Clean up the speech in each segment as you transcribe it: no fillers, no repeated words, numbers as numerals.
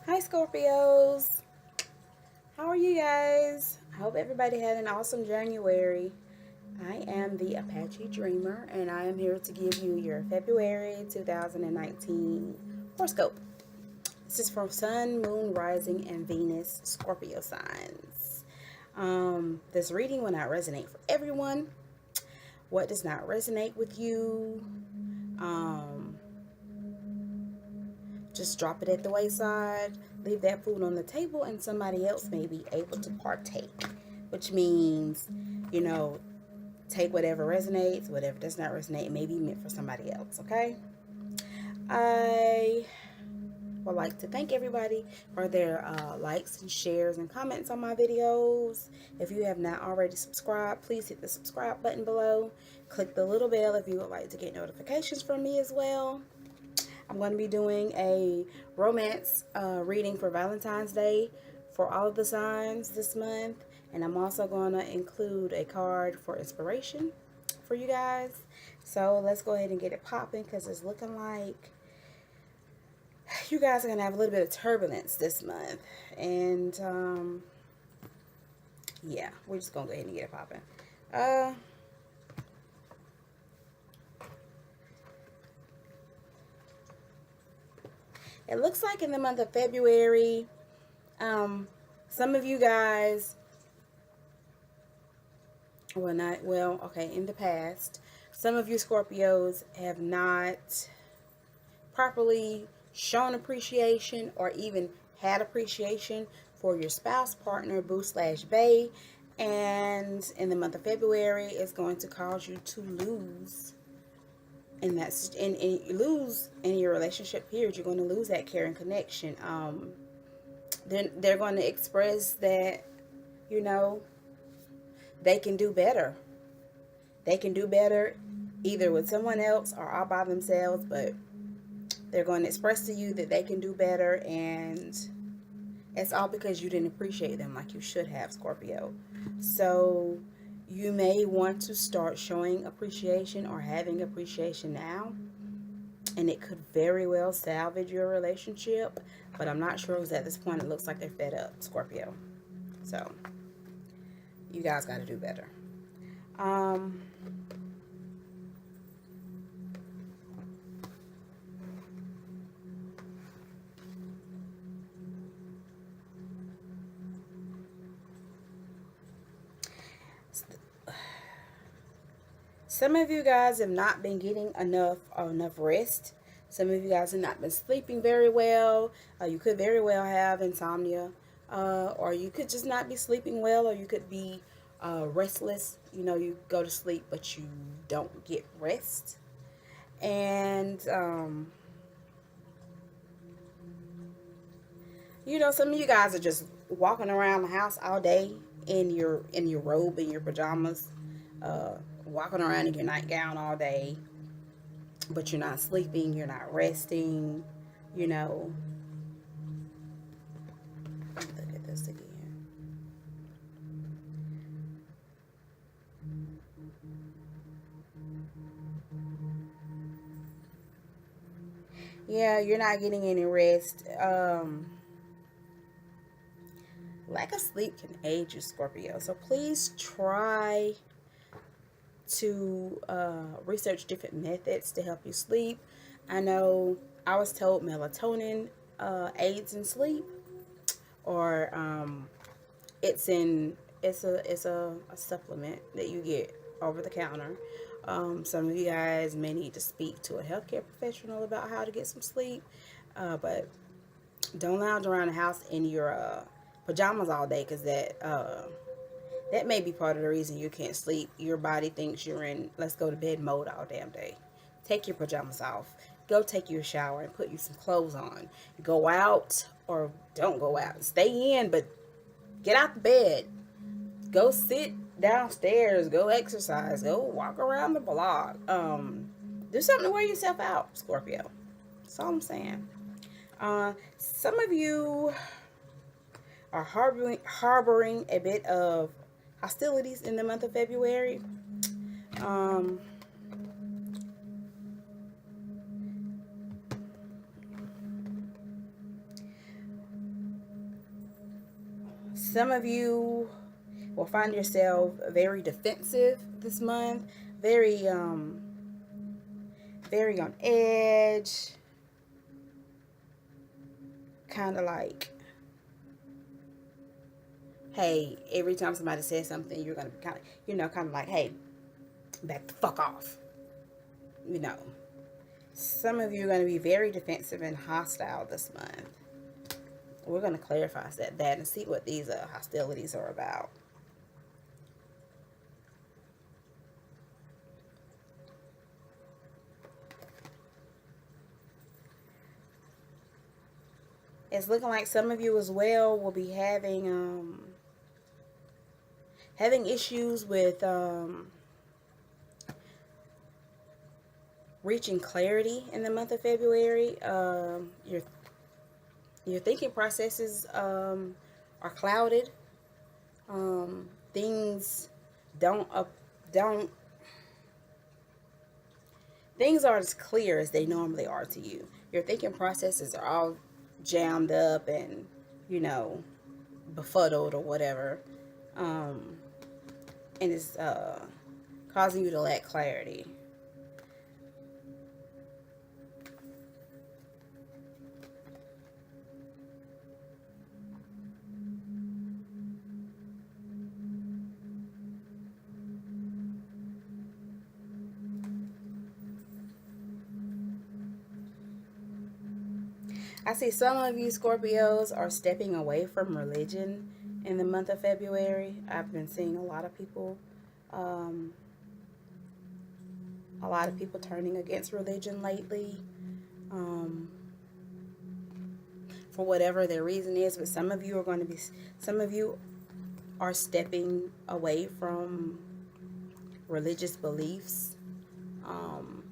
Hi Scorpios, how are you guys? I hope everybody had an awesome January. I am the Apache Dreamer and I am here to give you your February 2019 horoscope. This is for Sun, Moon, Rising, and Venus Scorpio signs. This reading will not resonate for everyone. What does not resonate with you? Um, Just drop it at the wayside, leave that food on the table, and somebody else may be able to partake. Which means, you know, take whatever resonates, whatever does not resonate, it may be meant for somebody else, okay? I would like to thank everybody for their likes and shares and comments on my videos. If you have not already subscribed, please hit the subscribe button below. Click the little bell if you would like to get notifications from me as well. I'm going to be doing a romance reading for Valentine's Day for all of the signs this month. And I'm also going to include a card for inspiration for you guys. So let's go ahead and get it popping because it's looking like you guys are going to have a little bit of turbulence this month. And yeah, we're just going to go ahead and get it popping. It looks like in the month of February, some of you guys, in the past, some of you Scorpios have not properly shown appreciation or even had appreciation for your spouse, partner, boo slash bae. And in the month of February, it's going to cause you to lose lose in your relationship period. You're going to lose that caring connection. Then they're going to express that, you know, they can do better. They can do better either with someone else or all by themselves, but they're going to express to you that they can do better, and it's all because you didn't appreciate them like you should have, Scorpio. So you may want to start showing appreciation or having appreciation now, and it could very well salvage your relationship, but I'm not sure because at this point it looks like they're fed up, Scorpio. So you guys got to do better. Um, Some of you guys have not been getting enough rest. Some of you guys have not been sleeping very well. You could very well have insomnia, or you could just not be sleeping well, or you could be restless. You know, you go to sleep but you don't get rest, and you know, some of you guys are just walking around the house all day in your robe and your pajamas, walking around in your nightgown all day, but you're not sleeping, you're not resting, you know. Let me look at this again. Yeah, you're not getting any rest. Lack of sleep can age you, Scorpio. So please try to research different methods to help you sleep. I know I was told melatonin aids in sleep, or it's a supplement that you get over the counter. Some of you guys may need to speak to a healthcare professional about how to get some sleep, but don't lounge around the house in your pajamas all day, because that may be part of the reason you can't sleep. Your body thinks you're in let's go to bed mode all damn day. Take your pajamas off. Go take your shower and put you some clothes on. Go out or don't go out. Stay in, but get out the bed. Go sit downstairs. Go exercise. Go walk around the block. Do something to wear yourself out, Scorpio. That's all I'm saying. Some of you are harboring a bit of hostilities in the month of February. Um, Some of you will find yourself very defensive this month, very very on edge, kind of like, hey, every time somebody says something, you're gonna kind of, kind of like, hey, back the fuck off. You know, some of you are going to be very defensive and hostile this month. We're going to clarify that and see what these hostilities are about. It's looking like some of you as well will be having issues with reaching clarity in the month of February. Your thinking processes are clouded. Things don't things aren't as clear as they normally are to you. Your thinking processes are all jammed up and, befuddled or whatever. And it's causing you to lack clarity. I see some of you Scorpios are stepping away from religion in the month of February. I've been seeing a lot of people turning against religion lately, for whatever their reason is. But some of you are stepping away from religious beliefs,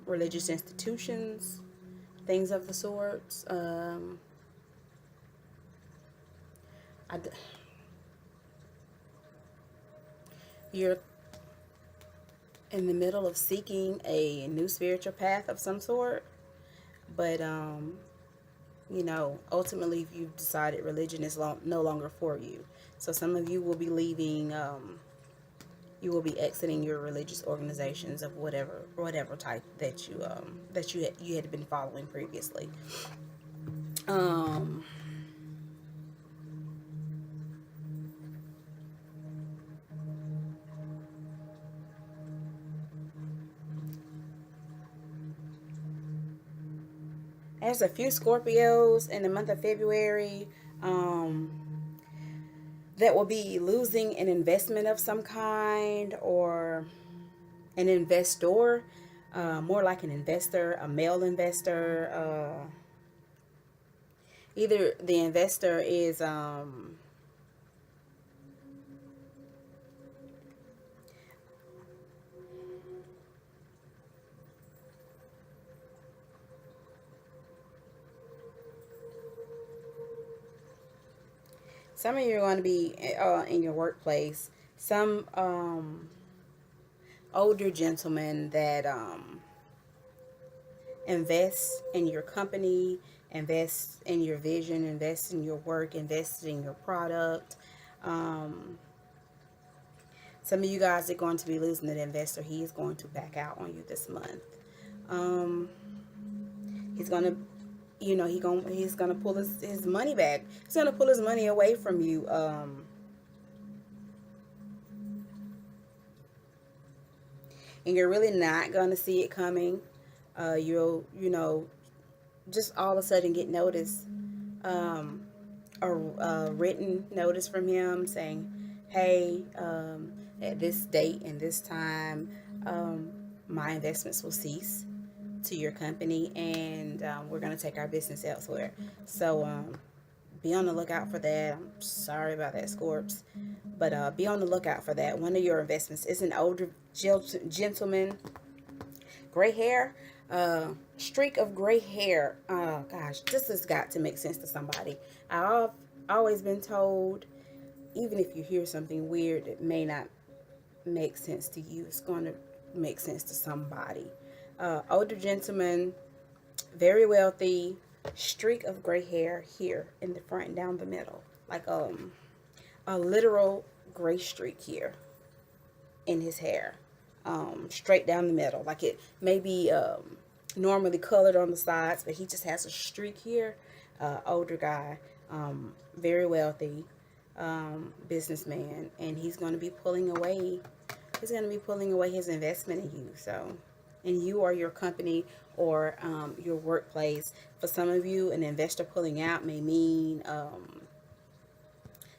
religious institutions, things of the sorts. You're in the middle of seeking a new spiritual path of some sort, but ultimately you've decided religion is no longer for you. So some of you will be leaving. You will be exiting your religious organizations of whatever type that you had been following previously. There's a few Scorpios in the month of February that will be losing an investment of some kind, or an investor, more like an investor, a male investor. Either the investor is some of you are going to be in your workplace. Some older gentlemen that invest in your company, invest in your vision, invest in your work, invest in your product. Some of you guys are going to be losing that investor. He is going to back out on you this month. He's going to he's gonna pull his money back. He's gonna pull his money away from you. And you're really not gonna see it coming. You'll just all of a sudden get notice, a written notice from him saying, hey, at this date and this time, my investments will cease to your company, and we're going to take our business elsewhere. So be on the lookout for that. I'm sorry about that, Scorps, but be on the lookout for that. One of your investments is an older gentleman, gray hair, streak of gray hair. Oh gosh, this has got to make sense to somebody. I've always been told, even if you hear something weird that may not make sense to you, it's going to make sense to somebody. Older gentleman, very wealthy, streak of gray hair here in the front and down the middle, like a literal gray streak here in his hair, straight down the middle. Like it may be normally colored on the sides, but he just has a streak here. Older guy, very wealthy, businessman, and he's going to be pulling away. He's going to be pulling away his investment in you. So, and you are your company or your workplace. For some of you, an investor pulling out may mean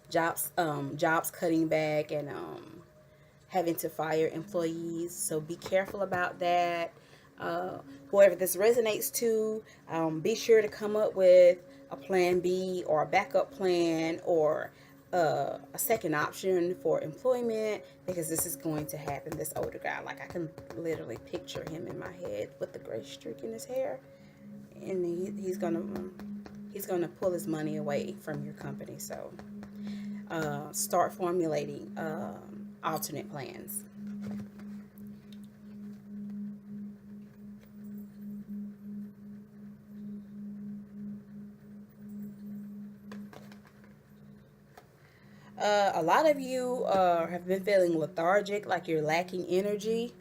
jobs cutting back and having to fire employees. So be careful about that. Whoever this resonates to, be sure to come up with a plan B or a backup plan or a second option for employment, because this is going to happen. This older guy, like I can literally picture him in my head with the gray streak in his hair, and he's gonna pull his money away from your company. So start formulating alternate plans. A lot of you have been feeling lethargic, like you're lacking energy,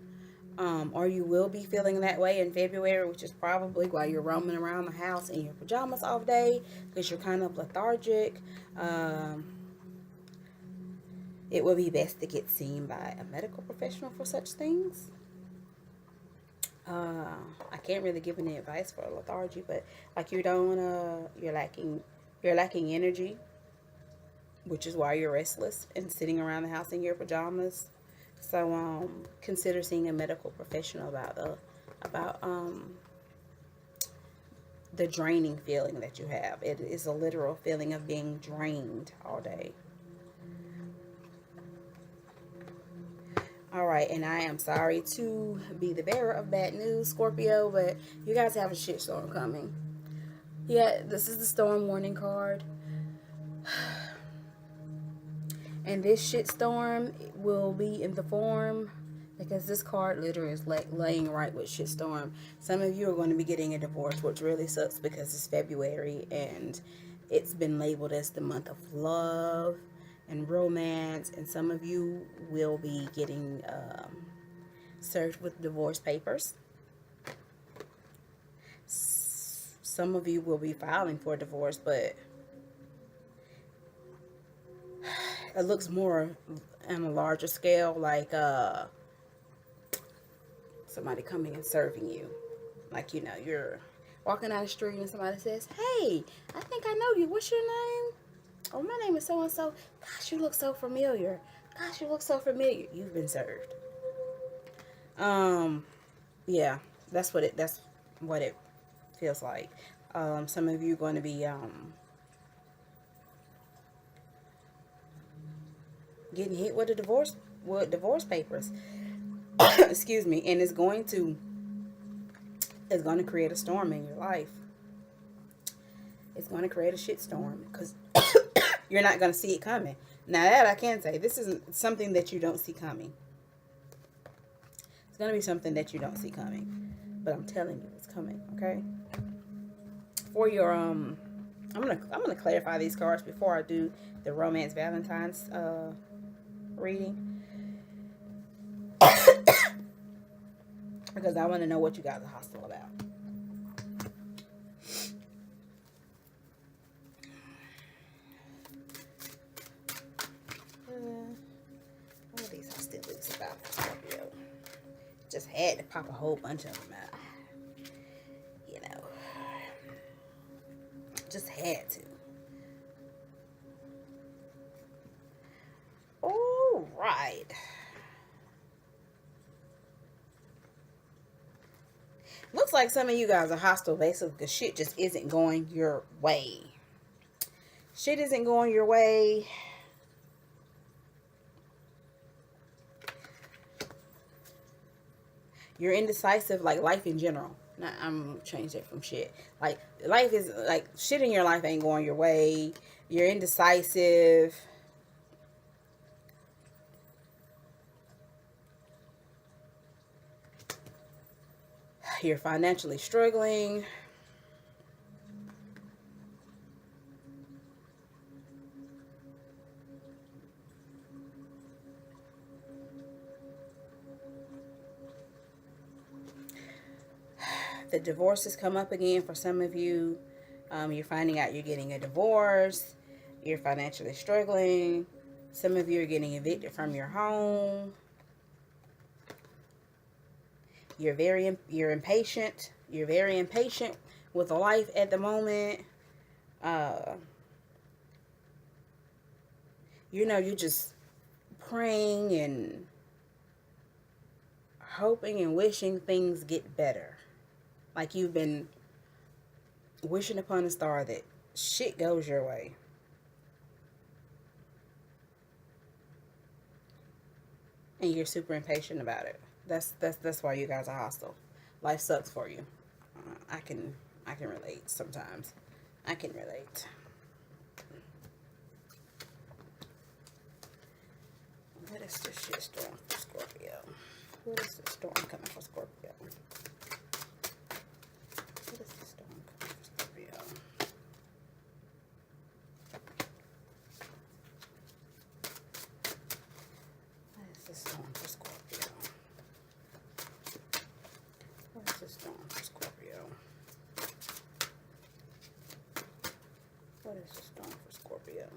or you will be feeling that way in February, which is probably why you're roaming around the house in your pajamas all day, because you're kind of lethargic. It would be best to get seen by a medical professional for such things. I can't really give any advice for lethargy, but like you're lacking energy, which is why you're restless and sitting around the house in your pajamas. So consider seeing a medical professional about the draining feeling that you have. It is a literal feeling of being drained all day. All right, and I am sorry to be the bearer of bad news, Scorpio, but you guys have a shitstorm coming. Yeah, this is the storm warning card. And this shitstorm will be in the form, because this card literally is laying right with shitstorm. Some of you are going to be getting a divorce, which really sucks because it's February and it's been labeled as the month of love and romance. And some of you will be getting served with divorce papers. Some of you will be filing for divorce, but it looks more on a larger scale, like somebody coming and serving you. Like, you're walking down the street and somebody says, "Hey, I think I know you. What's your name?" "Oh, my name is so and so." "Gosh, you look so familiar." "Gosh, you look so familiar." You've been served. Yeah, that's what it feels like. Some of you are going to be getting hit with divorce papers. Excuse me. And it's going to create a storm in your life. It's going to create a shit storm because you're not going to see it coming. Now that I can say, this isn't something that you don't see coming. It's going to be something that you don't see coming, but I'm telling you, it's coming. Okay. For your I'm gonna clarify these cards before I do the Romance Valentine's reading, because I want to know what you guys are hostile about. What are these hostilities about, Scorpio? Just had to pop a whole bunch of them out. Just had to. All right. Looks like some of you guys are hostile basically because shit just isn't going your way. Shit isn't going your way. You're indecisive, like life in general. Now, I'm gonna change that from shit. Like, life is like shit in your life ain't going your way. You're indecisive. You're financially struggling. the divorces come up again for some of you. You're finding out you're getting a divorce. You're financially struggling. Some of you are getting evicted from your home. You're impatient. You're very impatient with life at the moment. Uh, you're just praying and hoping and wishing things get better. Like you've been wishing upon a star that shit goes your way. And you're super impatient about it. That's why you guys are hostile. Life sucks for you. I can relate sometimes. I can relate. What is this shit storm for Scorpio? What is the storm coming for Scorpio? What is the storm coming for Scorpio? What is the storm for Scorpio? What is the storm for Scorpio? What is the storm for Scorpio?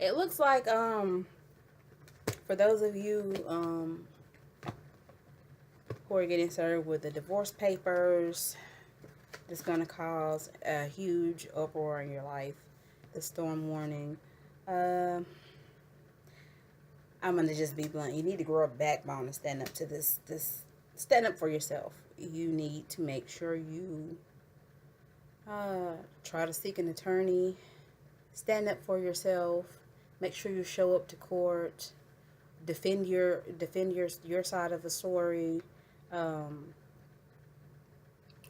It looks like for those of you who are getting served with the divorce papers, it's going to cause a huge uproar in your life. The storm warning. I'm going to just be blunt. You need to grow a backbone and stand up to this. Stand up for yourself. You need to make sure you try to seek an attorney. Stand up for yourself. Make sure you show up to court. Defend your side of the story.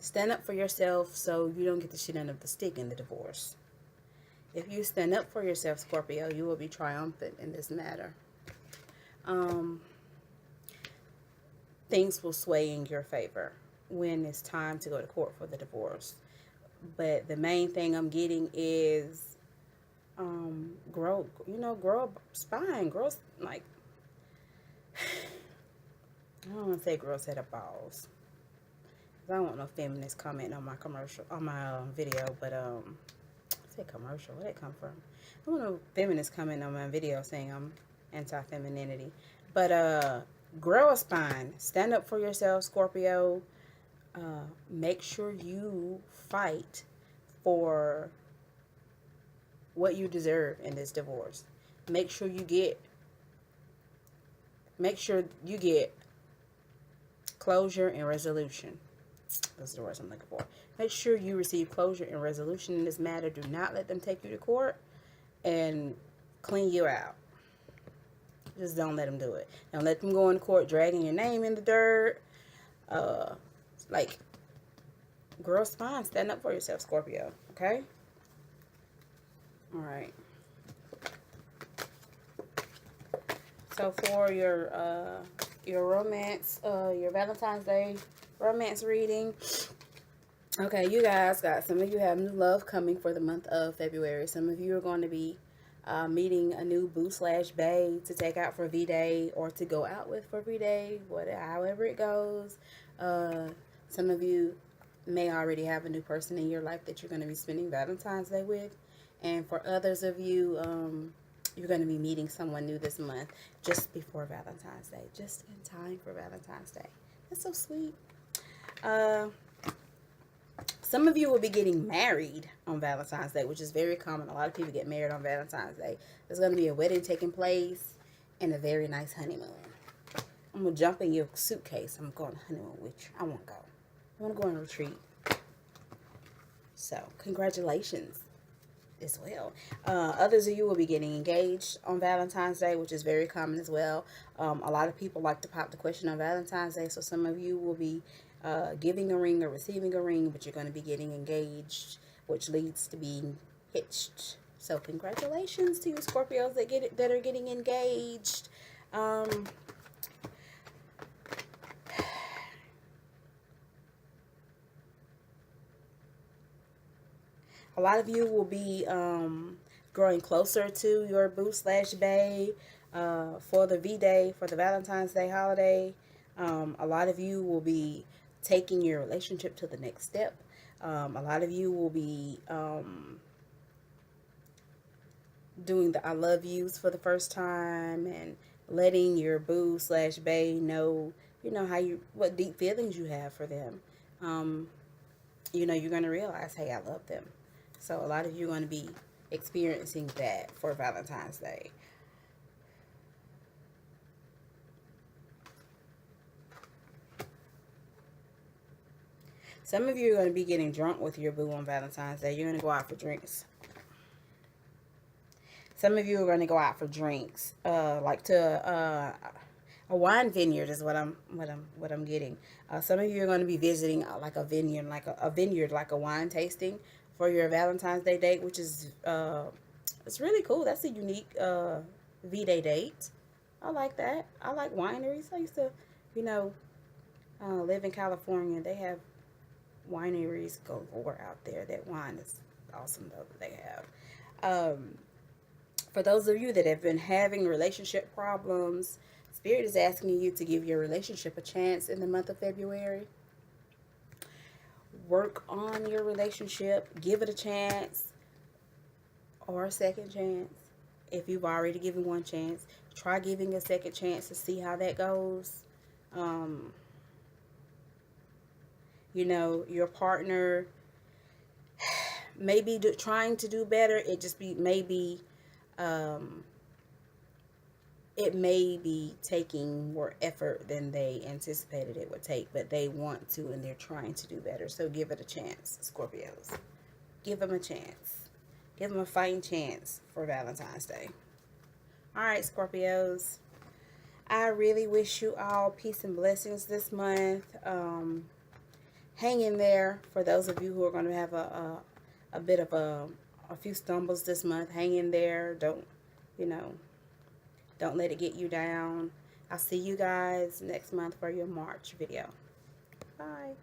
Stand up for yourself so you don't get the shit end of the stick in the divorce. If you stand up for yourself, Scorpio, you will be triumphant in this matter. Things will sway in your favor when it's time to go to court for the divorce. But the main thing I'm getting is grow a spine, like, I don't want to say grow a set of balls. I don't want no feminist comment on my commercial, on my video, but I say commercial, where'd it come from? I want no feminist comment on my video saying I'm anti-femininity. But grow a spine. Stand up for yourself, Scorpio. Make sure you fight for what you deserve in this divorce. Make sure you get closure and resolution. Those are the words I'm looking for. Make sure you receive closure and resolution in this matter. Do not let them take you to court and clean you out. Just don't let them do it. Don't let them go in court dragging your name in the dirt. Like, grow a spine. Stand up for yourself, Scorpio. Okay? All right. So for your romance, your Valentine's Day romance reading. Okay, you guys some of you have new love coming for the month of February. Some of you are going to be meeting a new boo/bae to take out for V-Day or to go out with for V-Day, however it goes. Some of you may already have a new person in your life that you're going to be spending Valentine's Day with. And for others of you, you're going to be meeting someone new this month just before Valentine's Day. Just in time for Valentine's Day. That's so sweet. Some of you will be getting married on Valentine's Day, which is very common. A lot of people get married on Valentine's Day. There's going to be a wedding taking place and a very nice honeymoon. I'm going to jump in your suitcase. I'm going on honeymoon with you. I want to go. I want to go on a retreat. So, congratulations as well. Others of you will be getting engaged on Valentine's Day, which is very common as well. A lot of people like to pop the question on Valentine's Day, so some of you will be giving a ring or receiving a ring, but you're going to be getting engaged, which leads to being hitched. So congratulations to you Scorpios that are getting engaged. Um, a lot of you will be growing closer to your boo slash bae for the V-Day, for the Valentine's Day holiday. A lot of you will be taking your relationship to the next step. A lot of you will be doing the I love yous for the first time and letting your boo slash bae know, what deep feelings you have for them. Um, you're going to realize, hey, I love them. So a lot of you are going to be experiencing that for Valentine's Day. Some of you are going to be getting drunk with your boo on Valentine's Day. You're going to go out for drinks. Some of you are going to go out for drinks, like to a wine vineyard is what I'm getting. Some of you are going to be visiting like a vineyard, like a wine tasting for your Valentine's Day date, which is it's really cool. That's a unique V-Day date. I like that. I like wineries. I used to, you know, live in California. They have wineries galore out there. That wine is awesome though that they have. For those of you that have been having relationship problems, Spirit is asking you to give your relationship a chance in the month of February. Work on your relationship. Give it a chance or a second chance. If you've already given one chance, try giving a second chance to see how that goes. Your partner may be trying to do better. It may be taking more effort than they anticipated it would take, but they want to and they're trying to do better. So give it a chance, Scorpios. Give them a chance. Give them a fighting chance for Valentine's Day. All right, Scorpios. I really wish you all peace and blessings this month. Hang in there for those of you who are going to have a bit of a few stumbles this month. Hang in there. Don't let it get you down. I'll see you guys next month for your March video. Bye.